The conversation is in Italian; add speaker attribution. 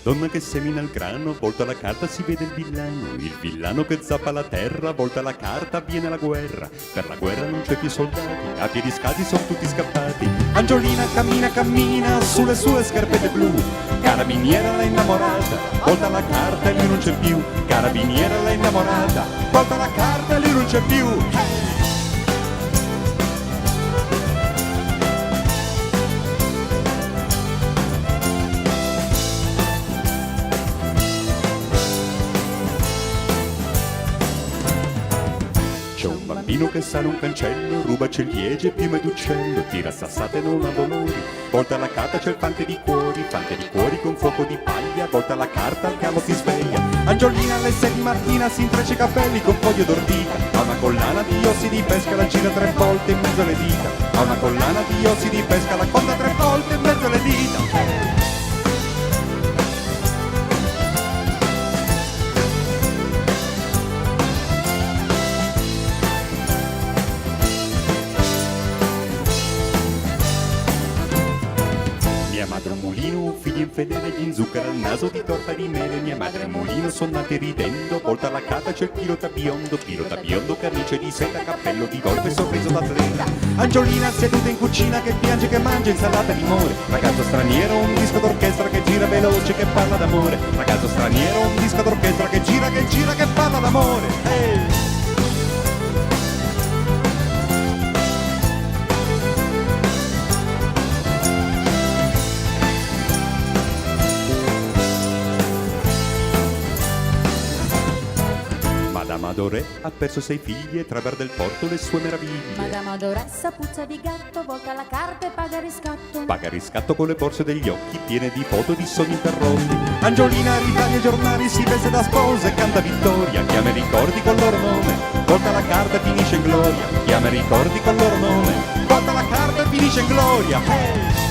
Speaker 1: donna che semina il grano, volta la carta si vede il villano che zappa la terra, volta la carta avviene la guerra, per la guerra non c'è più soldati, a piedi scalzi sono tutti scappati. Angiolina cammina, cammina sulle sue scarpette blu, carabiniera l'ha innamorata, volta la carta e lui non c'è più, carabiniera l'ha innamorata, volta la carta e lui non c'è più. C'è un bambino che sale un cancello, ruba ciliegie, piume d'uccello, tira sassate non ha dolori, volta la carta c'è il fante di cuori con fuoco di paglia, volta la carta al cavo si sveglia. Angiolina alle 6 di mattina si intreccia i capelli con foglio d'ortica, ha una collana di ossi di pesca, la gira 3 volte in mezzo alle dita, ha una collana di ossi di pesca, la conta 3 volte in mezzo alle dita. Mia madre un mulino, un figlio infedele, gli inzucchera il naso di torta di mele. Mia madre e un mulino sono nati ridendo, volta la carta c'è il pilota biondo, camice di seta, cappello di golpe, sorriso d'atleta. Angiolina seduta in cucina che piange, che mangia insalata di more. Ragazzo straniero, un disco d'orchestra che gira veloce, che parla d'amore. Ragazzo straniero, un disco d'orchestra che gira, che parla d'amore. Hey! Madame Adoré ha perso 6 figli e traver del porto le sue meraviglie.
Speaker 2: Madame Adoressa, puzza di gatto, volta la carta e paga riscatto.
Speaker 1: Paga riscatto con le borse degli occhi piene di foto di sogni interrotti. Angiolina ritaglia i giornali, si veste da sposa e canta vittoria. Chiama i ricordi col loro nome, volta la carta e finisce in gloria. Chiama i ricordi col loro nome, volta la carta e finisce in gloria. Hey!